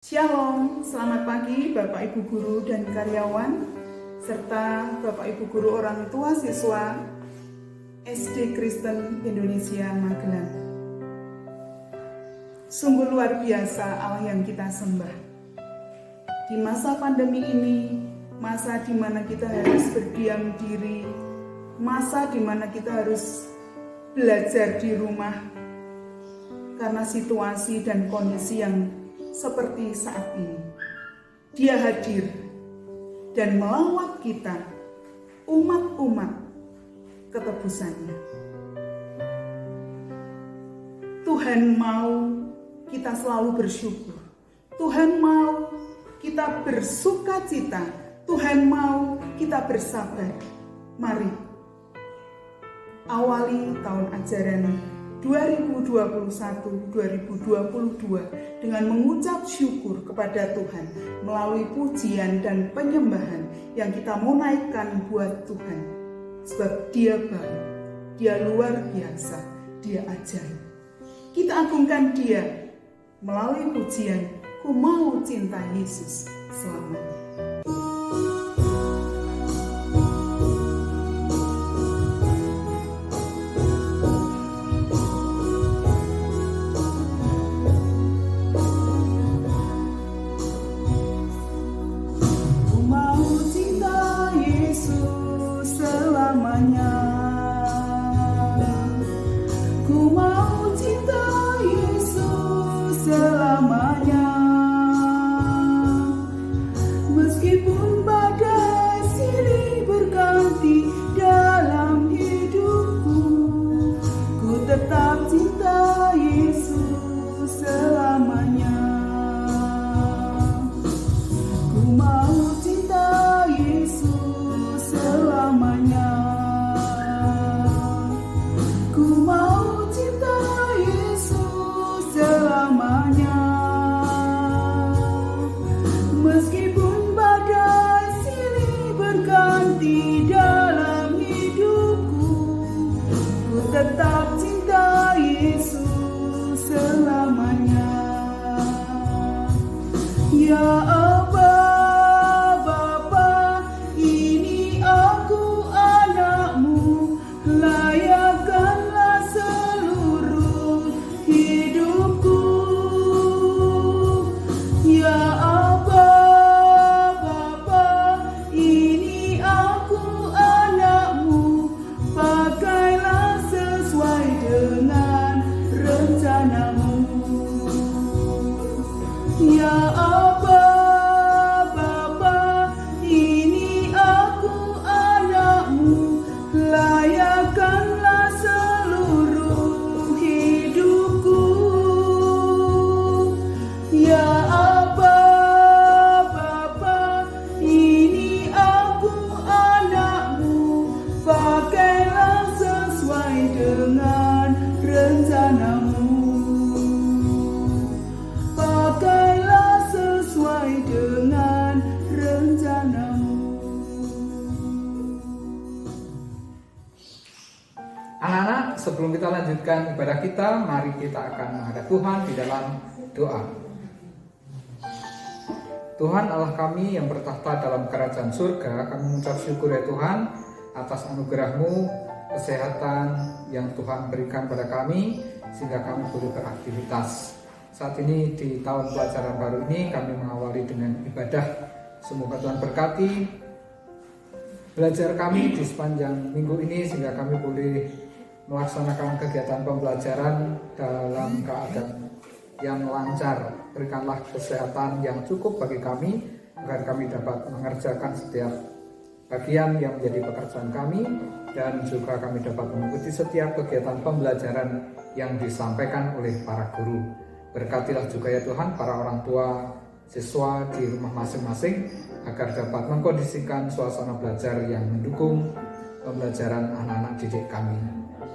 Shalom, selamat pagi Bapak Ibu Guru dan karyawan, serta Bapak Ibu Guru orang tua siswa SD Kristen Indonesia Magelang. Sungguh luar biasa Allah yang kita sembah. Di masa pandemi ini, masa di mana kita harus berdiam diri, masa di mana kita harus belajar di rumah, karena situasi dan kondisi yang seperti saat ini. Dia hadir dan melawat kita, umat-umat ketebusannya. Tuhan mau kita selalu bersyukur. Tuhan mau kita bersuka cita. Tuhan mau kita bersabar. Mari awali tahun ajaran 2021-2022 dengan mengucap syukur kepada Tuhan melalui pujian dan penyembahan yang kita mau naikkan buat Tuhan. Sebab Dia baik, Dia luar biasa, Dia ajaib. Kita agungkan Dia melalui pujian, Ku mau cinta Yesus selamanya. Ku mau cinta Yesus selamanya, meskipun badai silih berganti dalam hidupku, ku tetap cinta Yesus selamanya. Ku mau cinta Yesus selamanya. Meskipun badai silih berganti dalam hidupku, ku tetap cinta Yesus selamanya. Ya Aba, Bapa, ini aku anakmu, layakkanlah seluruh hidupku. Ya Aba, Bapa, ini aku anakmu, pakailah sesuai dengan rencanamu. Ya Aba, Bapa, ini aku anakmu, layakkanlah seluruh hidupku. Ya Aba, Bapa, ini aku anakmu, pakailah sesuai dengan rencanamu. Pakailah sesuai dengan rencanamu. Anak-anak, sebelum kita lanjutkan ibadah kita, mari kita akan menghadap Tuhan di dalam doa. Tuhan Allah kami yang bertahta dalam kerajaan surga, kami mengucap syukur ya Tuhan atas anugerah-Mu, kesehatan yang Tuhan berikan pada kami sehingga kami boleh beraktivitas. Saat ini di tahun pelajaran baru ini kami mengawali dengan ibadah. Semoga Tuhan berkati belajar kami di sepanjang minggu ini sehingga kami boleh melaksanakan kegiatan pembelajaran dalam keadaan yang lancar. Berikanlah kesehatan yang cukup bagi kami agar kami dapat mengerjakan setiap bagian yang menjadi pekerjaan kami, dan juga kami dapat mengikuti setiap kegiatan pembelajaran yang disampaikan oleh para guru. Berkatilah juga ya Tuhan para orang tua siswa di rumah masing-masing agar dapat mengkondisikan suasana belajar yang mendukung pembelajaran anak-anak didik kami.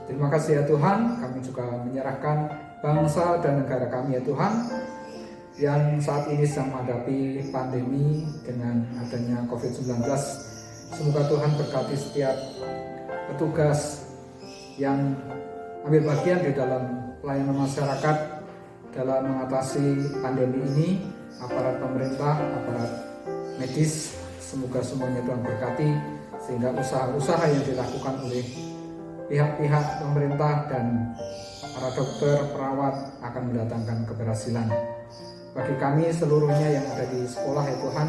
Terima kasih ya Tuhan, kami juga menyerahkan bangsa dan negara kami ya Tuhan yang saat ini sedang menghadapi pandemi dengan adanya COVID-19. Semoga Tuhan berkati setiap petugas yang ambil bagian di dalam pelayanan masyarakat dalam mengatasi pandemi ini, aparat pemerintah, aparat medis, semoga semuanya Tuhan berkati sehingga usaha-usaha yang dilakukan oleh pihak-pihak pemerintah dan para dokter, perawat akan mendatangkan keberhasilan. Bagi kami seluruhnya yang ada di sekolah ya Tuhan,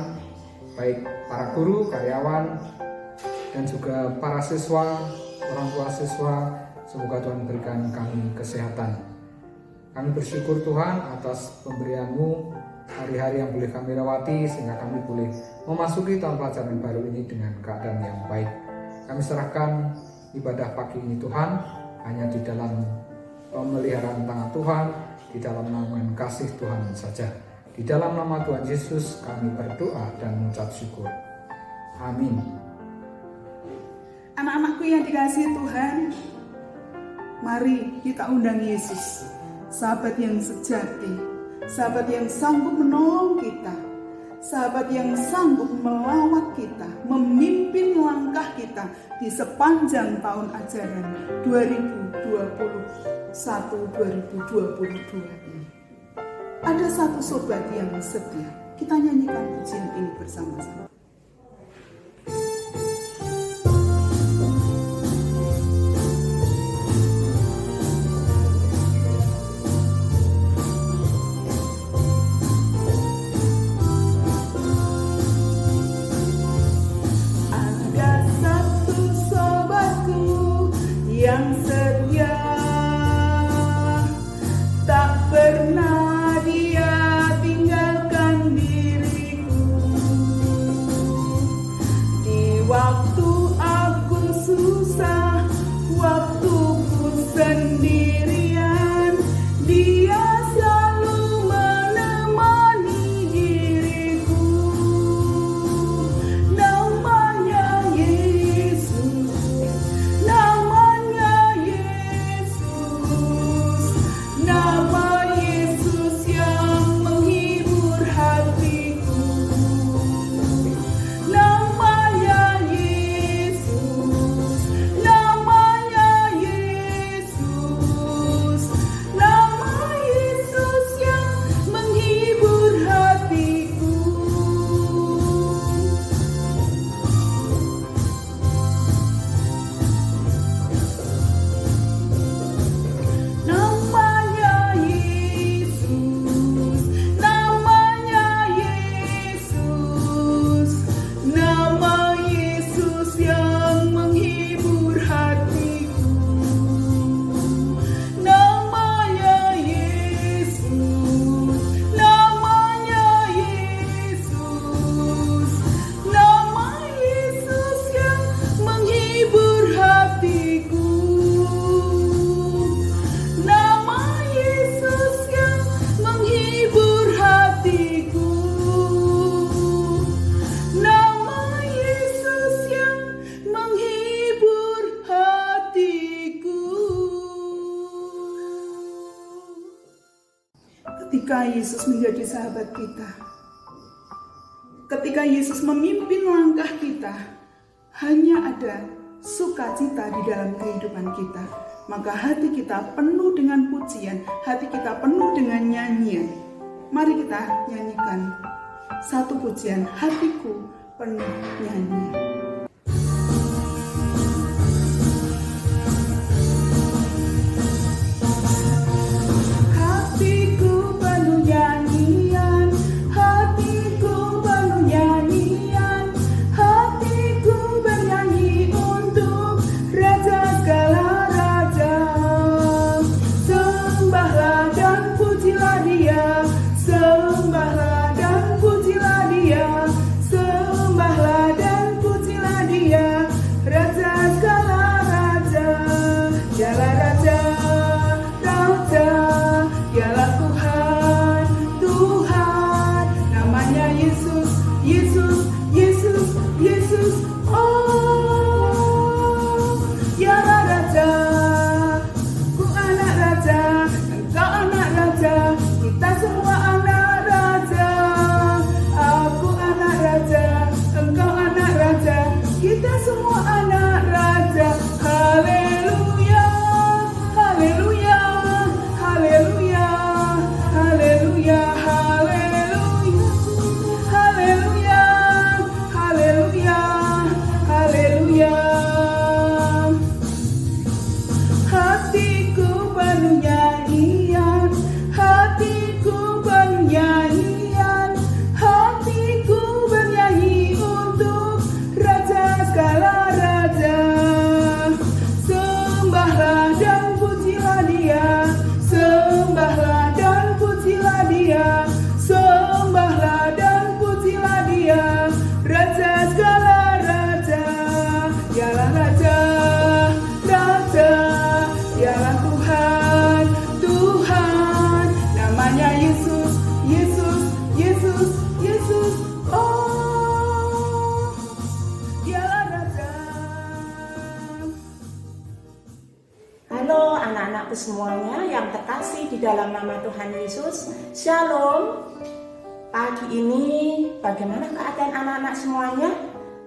baik para guru, karyawan, dan juga para siswa, orang tua siswa, semoga Tuhan berikan kami kesehatan. Kami bersyukur Tuhan atas pemberian-Mu hari-hari yang boleh kami lewati sehingga kami boleh memasuki tahun pelajaran baru ini dengan keadaan yang baik. Kami serahkan ibadah pagi ini Tuhan hanya di dalam pemeliharaan tangan Tuhan, di dalam naungan kasih Tuhan saja. Di dalam nama Tuhan Yesus kami berdoa dan mengucap syukur. Amin. Anak-anakku yang dikasihi Tuhan, mari kita undang Yesus, sahabat yang sejati, sahabat yang sanggup menolong kita, sahabat yang sanggup melawat kita, memimpin langkah kita di sepanjang tahun ajaran 2021-2022 ini. Ada satu sobat yang setia, kita nyanyikan pujian ini bersama-sama. Yang setia, tak pernah dia tinggalkan diriku. Di waktu aku susah, waktuku sendirian, dia selalu menemani diriku. Namanya Yesus, nama Yesus yang menghibur hatiku. Namanya Yesus, namanya Yesus, nama Yesus yang menghibur hatiku. Namanya Yesus, namanya Yesus, nama Yesus yang menghibur hatiku. Namanya Yesus, namanya Yesus, nama Yesus yang menghibur hatiku. Nama Yesus yang menghibur hatiku. Nama Yesus yang menghibur hatiku. Ketika Yesus menjadi sahabat kita, ketika Yesus memimpin langkah kita, hanya ada sukacita di dalam kehidupan kita. Maka hati kita penuh dengan pujian, hati kita penuh dengan nyanyian. Mari kita nyanyikan satu pujian, hatiku penuh nyanyian. Hatiku penuh nyanyian, hatiku penuh nyanyian, hatiku bernyanyi untuk Raja segala raja. Sembahlah dan pujilah Dia, sembahlah dan pujilah Dia, sembahlah dan pujilah anak-anakku semuanya yang terkasih di dalam nama Tuhan Yesus. Shalom. Pagi ini bagaimana keadaan anak-anak semuanya?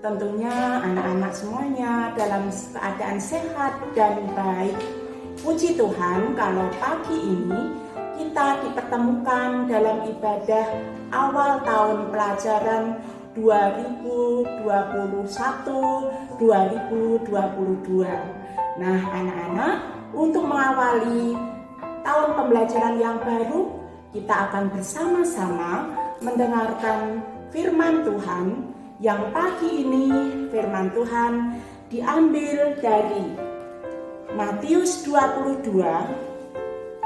Tentunya anak-anak semuanya dalam keadaan sehat dan baik. Puji Tuhan kalau pagi ini kita dipertemukan dalam ibadah awal tahun pelajaran 2021-2022. Nah, anak-anak, untuk mengawali tahun pembelajaran yang baru, kita akan bersama-sama mendengarkan firman Tuhan yang pagi ini firman Tuhan diambil dari Matius 22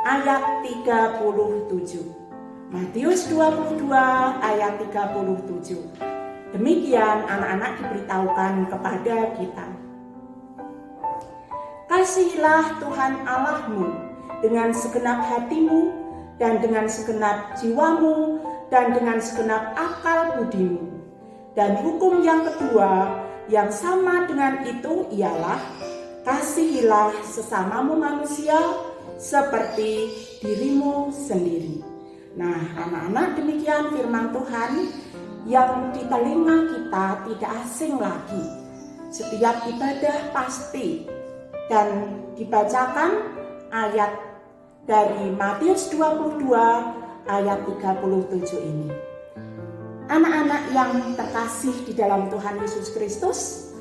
ayat 37. Matius 22 ayat 37. Demikian anak-anak diberitahukan kepada kita. Kasihilah Tuhan Allahmu dengan segenap hatimu dan dengan segenap jiwamu dan dengan segenap akal budimu. Dan hukum yang kedua yang sama dengan itu ialah kasihilah sesamamu manusia seperti dirimu sendiri. Nah, anak-anak, demikian firman Tuhan yang di telinga kita tidak asing lagi. Setiap ibadah pasti dan dibacakan ayat dari Matius 22 ayat 37 ini. Anak-anak yang terkasih di dalam Tuhan Yesus Kristus,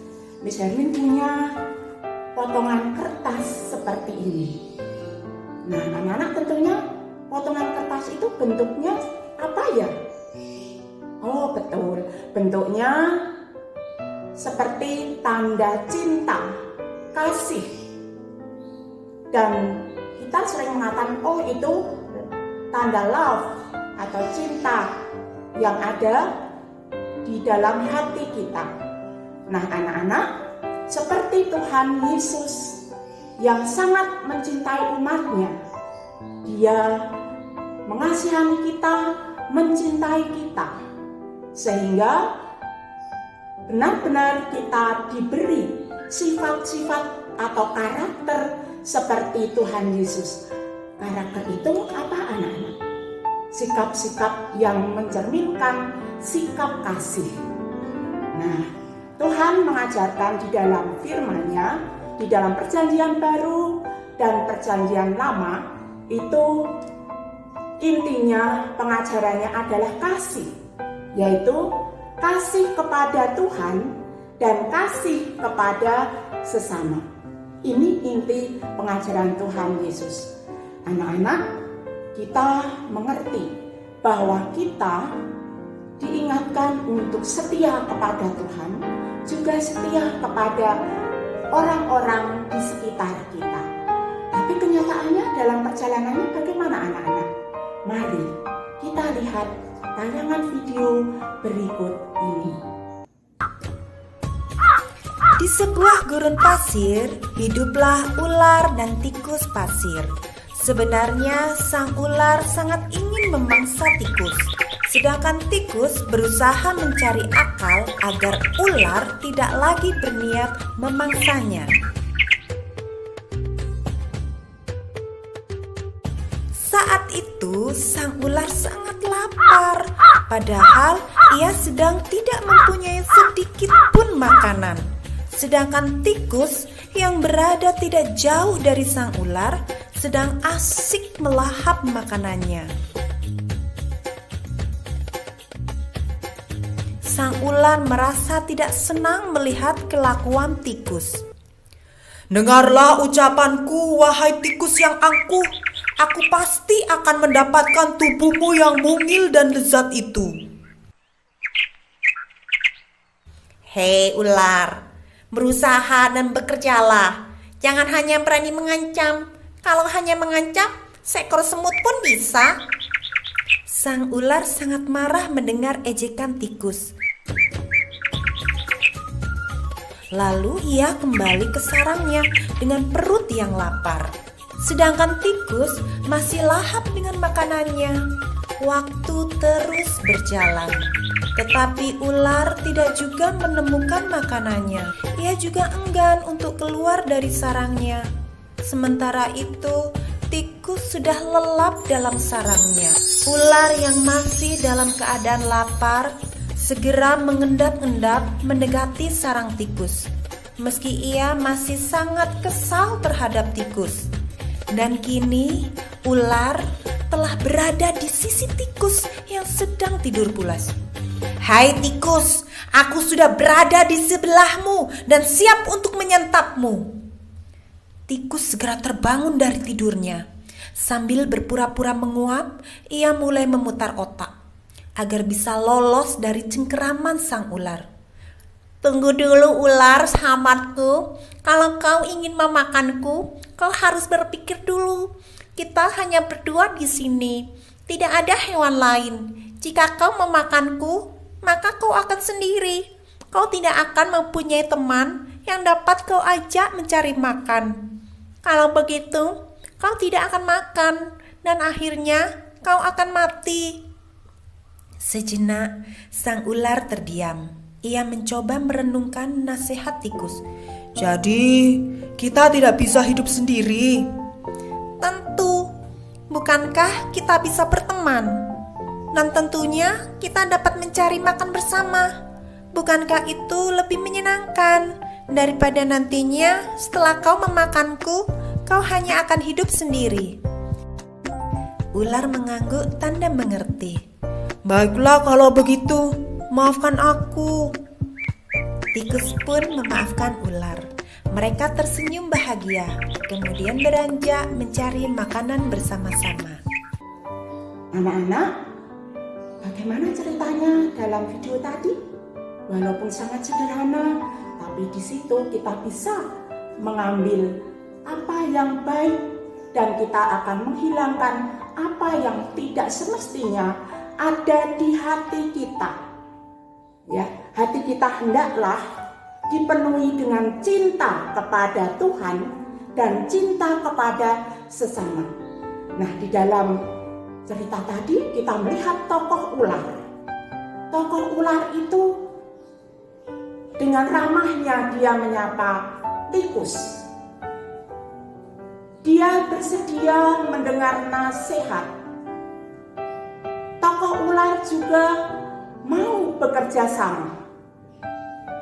Miss Hermin punya potongan kertas seperti ini. Nah, anak-anak tentunya potongan kertas itu bentuknya apa ya? Oh, betul. Bentuknya seperti tanda cinta, kasih. Dan kita sering mengatakan, oh itu tanda love atau cinta yang ada di dalam hati kita. Nah, anak-anak, seperti Tuhan Yesus yang sangat mencintai umatnya, Dia mengasihani kita, mencintai kita, sehingga benar-benar kita diberi sifat-sifat atau karakter seperti Tuhan Yesus. Karakter itu apa, anak-anak? Sikap-sikap yang mencerminkan sikap kasih. Nah, Tuhan mengajarkan di dalam firman-Nya, di dalam perjanjian baru dan perjanjian lama, itu intinya pengajarannya adalah kasih, yaitu kasih kepada Tuhan dan kasih kepada sesama. Ini inti pengajaran Tuhan Yesus. Anak-anak, kita mengerti bahwa kita diingatkan untuk setia kepada Tuhan, juga setia kepada orang-orang di sekitar kita. Tapi kenyataannya dalam perjalanannya bagaimana, anak-anak? Mari kita lihat tayangan video berikut ini. Di sebuah gurun pasir, hiduplah ular dan tikus pasir. Sebenarnya sang ular sangat ingin memangsa tikus, sedangkan tikus berusaha mencari akal agar ular tidak lagi berniat memangsanya. Saat itu sang ular sangat lapar, padahal ia sedang tidak mempunyai sedikit pun makanan. Sedangkan tikus yang berada tidak jauh dari sang ular sedang asik melahap makanannya. Sang ular merasa tidak senang melihat kelakuan tikus. Dengarlah ucapanku, wahai tikus yang angkuh. Aku pasti akan mendapatkan tubuhmu yang mungil dan lezat itu. Hei ular, berusaha dan bekerjalah. Jangan hanya berani mengancam. Kalau hanya mengancam, seekor semut pun bisa. Sang ular sangat marah mendengar ejekan tikus. Lalu ia kembali ke sarangnya dengan perut yang lapar. Sedangkan tikus masih lahap dengan makanannya. Waktu terus berjalan, tetapi ular tidak juga menemukan makanannya. Ia juga enggan untuk keluar dari sarangnya. Sementara itu, tikus sudah lelap dalam sarangnya. Ular yang masih dalam keadaan lapar segera mengendap-endap mendekati sarang tikus. Meski ia masih sangat kesal terhadap tikus. Dan kini ular telah berada di sisi tikus yang sedang tidur pulas. Hai tikus, aku sudah berada di sebelahmu dan siap untuk menyantapmu. Tikus segera terbangun dari tidurnya. Sambil berpura-pura menguap, ia mulai memutar otak agar bisa lolos dari cengkeraman sang ular. Tunggu dulu ular sahabatku, kalau kau ingin memakanku, kau harus berpikir dulu. Kita hanya berdua di sini, tidak ada hewan lain. Jika kau memakanku, maka kau akan sendiri. Kau tidak akan mempunyai teman yang dapat kau ajak mencari makan. Kalau begitu, kau tidak akan makan dan akhirnya kau akan mati. Sejenak, sang ular terdiam. Ia mencoba merenungkan nasihat tikus. Jadi, kita tidak bisa hidup sendiri. Tentu, bukankah kita bisa berteman? Dan tentunya kita dapat mencari makan bersama. Bukankah itu lebih menyenangkan daripada nantinya setelah kau memakanku, kau hanya akan hidup sendiri? Ular mengangguk tanda mengerti. Baiklah kalau begitu, maafkan aku. Tikus pun memaafkan ular. Mereka tersenyum bahagia, kemudian beranjak mencari makanan bersama-sama. Anak-anak, bagaimana ceritanya dalam video tadi? Walaupun sangat sederhana, tapi di situ kita bisa mengambil apa yang baik dan kita akan menghilangkan apa yang tidak semestinya ada di hati kita. Ya, hati kita hendaklah dipenuhi dengan cinta kepada Tuhan dan cinta kepada sesama. Nah, di dalam cerita tadi kita melihat tokoh ular. Tokoh ular itu dengan ramahnya dia menyapa tikus. Dia bersedia mendengar nasihat. Tokoh ular juga mau bekerja sama.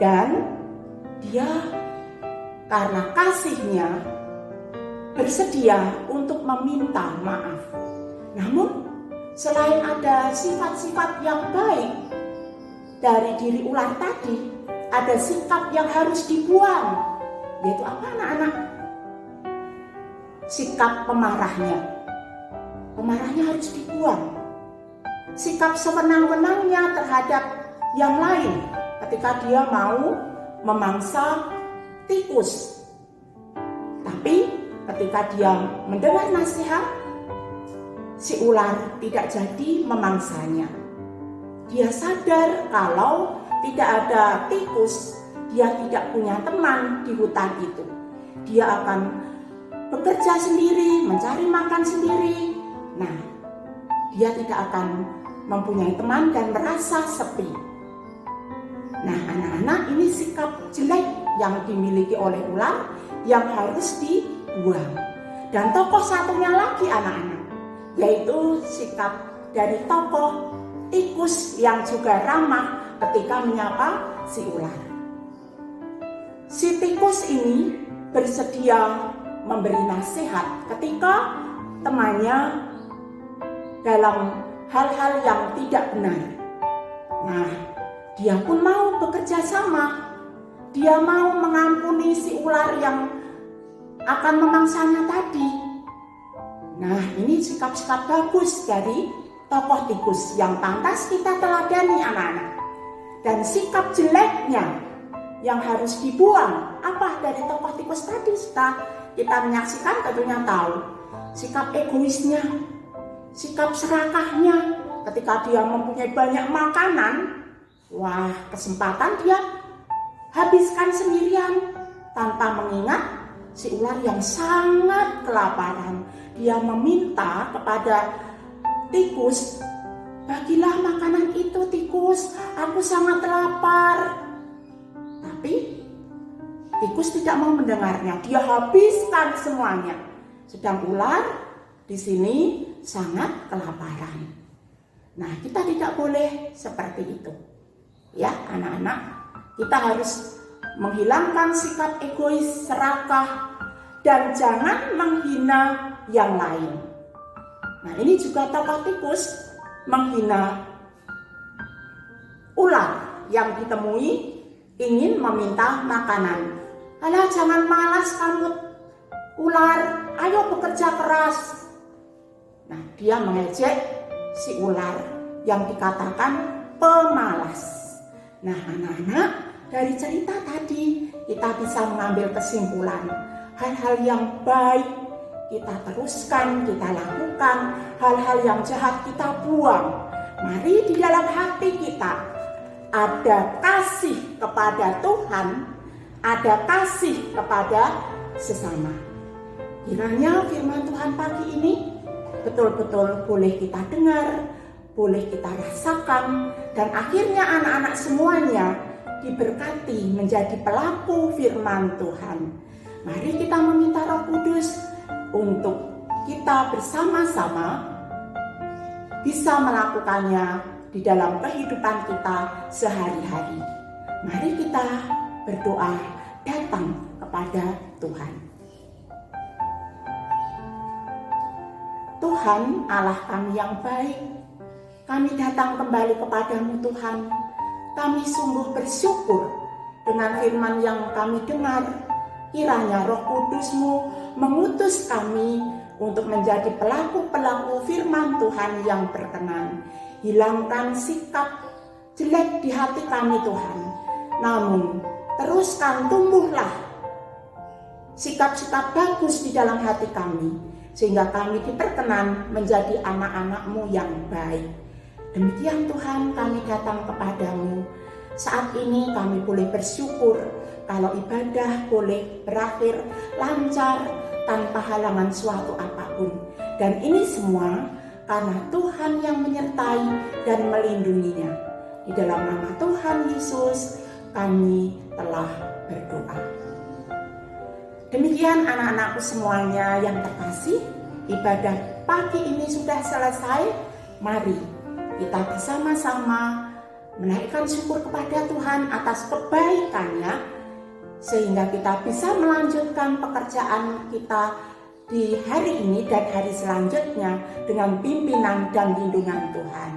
Dan dia karena kasihnya bersedia untuk meminta maaf. Namun selain ada sifat-sifat yang baik dari diri ular tadi, ada sikap yang harus dibuang. Yaitu apa anak-anak? Sikap pemarahnya. Pemarahnya harus dibuang. Sikap sewenang-wenangnya terhadap yang lain ketika dia mau memangsa tikus. Tapi ketika dia mendengar nasihat, si ular tidak jadi memangsanya. Dia sadar kalau tidak ada tikus, dia tidak punya teman di hutan itu. Dia akan bekerja sendiri, mencari makan sendiri. Nah, dia tidak akan mempunyai teman dan merasa sepi. Nah, anak-anak, ini sikap jelek yang dimiliki oleh ular yang harus dibuang. Dan tokoh satunya lagi anak-anak, yaitu sikap dari tokoh tikus yang juga ramah ketika menyapa si ular. Si tikus ini bersedia memberi nasihat ketika temannya dalam hal-hal yang tidak benar. Nah, dia pun mau bekerja sama. Dia mau mengampuni si ular yang akan memangsanya tadi. Nah, ini sikap-sikap bagus dari tokoh tikus yang pantas kita teladani anak-anak. Dan sikap jeleknya yang harus dibuang apa dari tokoh tikus tadi? Setelah kita menyaksikan tentunya tahu. Sikap egoisnya, sikap serakahnya ketika dia mempunyai banyak makanan, wah, kesempatan dia habiskan sendirian tanpa mengingat si ular yang sangat kelaparan. Dia meminta kepada tikus, bagilah makanan itu tikus, aku sangat lapar. Tapi tikus tidak mau mendengarnya, dia habiskan semuanya. Sedang ular di sini sangat kelaparan. Nah, kita tidak boleh seperti itu. Ya, anak-anak, kita harus menghilangkan sikap egois, serakah, dan jangan menghina yang lain. Nah, ini juga tokoh tikus menghina ular yang ditemui ingin meminta makanan. Alah, jangan malas kamu ular, ayo bekerja keras. Nah, dia mengejek si ular yang dikatakan pemalas. Nah, anak-anak, dari cerita tadi kita bisa mengambil kesimpulan. Hal-hal yang baik kita teruskan, kita lakukan. Hal-hal yang jahat kita buang. Mari di dalam hati kita ada kasih kepada Tuhan, ada kasih kepada sesama. Kiranya firman Tuhan pagi ini betul-betul boleh kita dengar, boleh kita rasakan, dan akhirnya anak-anak semuanya diberkati menjadi pelaku firman Tuhan. Mari kita meminta Roh Kudus untuk kita bersama-sama bisa melakukannya di dalam kehidupan kita sehari-hari. Mari kita berdoa datang kepada Tuhan. Tuhan Allah kami yang baik, kami datang kembali kepadamu Tuhan. Kami sungguh bersyukur dengan firman yang kami dengar. Kiranya Roh Kudus-Mu mengutus kami untuk menjadi pelaku-pelaku firman Tuhan yang berkenan. Hilangkan sikap jelek di hati kami Tuhan. Namun teruskan tumbuhlah sikap-sikap bagus di dalam hati kami, sehingga kami diperkenan menjadi anak-anak-Mu yang baik. Demikian Tuhan, kami datang kepadamu. Saat ini kami boleh bersyukur kalau ibadah boleh berakhir lancar tanpa halangan suatu apapun. Dan ini semua karena Tuhan yang menyertai dan melindunginya. Di dalam nama Tuhan Yesus kami telah berdoa. Demikian anak-anakku semuanya yang terkasih, ibadah pagi ini sudah selesai. Mari kita bersama-sama menaikkan syukur kepada Tuhan atas kebaikannya, sehingga kita bisa melanjutkan pekerjaan kita di hari ini dan hari selanjutnya dengan pimpinan dan lindungan Tuhan.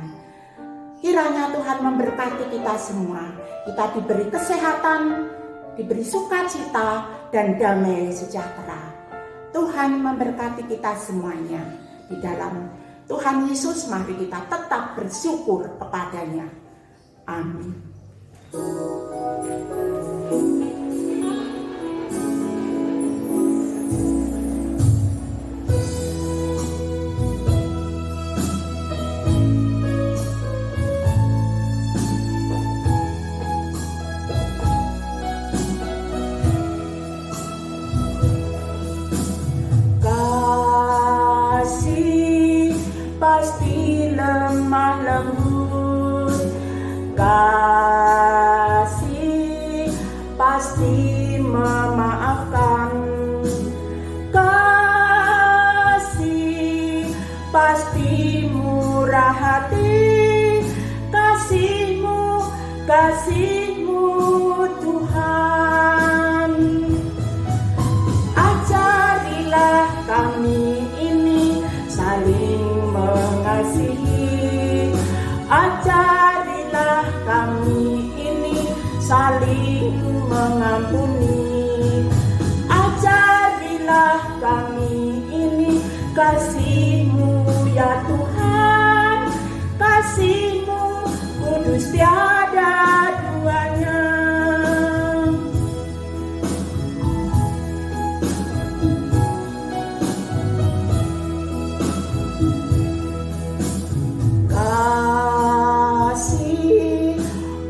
Kiranya Tuhan memberkati kita semua. Kita diberi kesehatan, diberi sukacita dan damai sejahtera. Tuhan memberkati kita semuanya. Di dalam Tuhan Yesus mari kita tetap bersyukur kepadanya. Amin. Kasih pasti lemah lembut, kasih pasti memaafkan, kasih pasti murah hati, kasih-Mu Tuhan. Ajarilah kami ini saling mengasihi, ajarilah kami ini saling mengampuni, ajarilah kami ini kasih-Mu ya Tuhan, kasih-Mu kudus tiada duanya. Kasih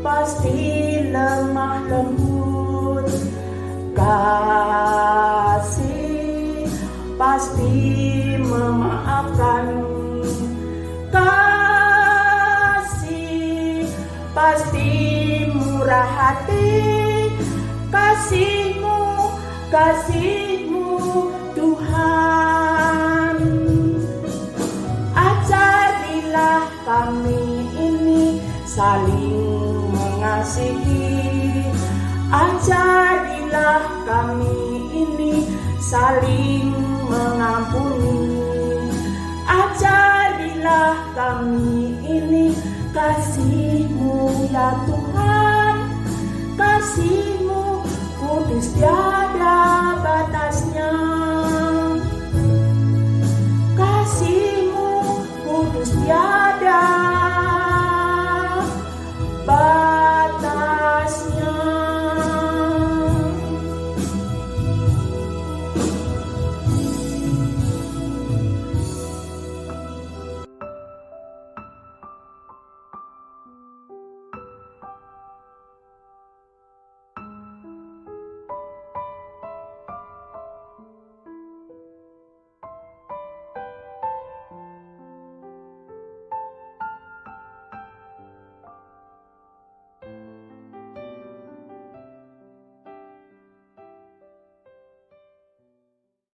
pasti lemah lembut, kasih pasti memaafkan, kasih pasti murah hati, kasih-Mu Tuhan. kami ini saling mengasihi. Ajarilah kami ini saling mengampuni. Ajarilah kami ini kasih-Mu ya Tuhan, kasih-Mu kudus ya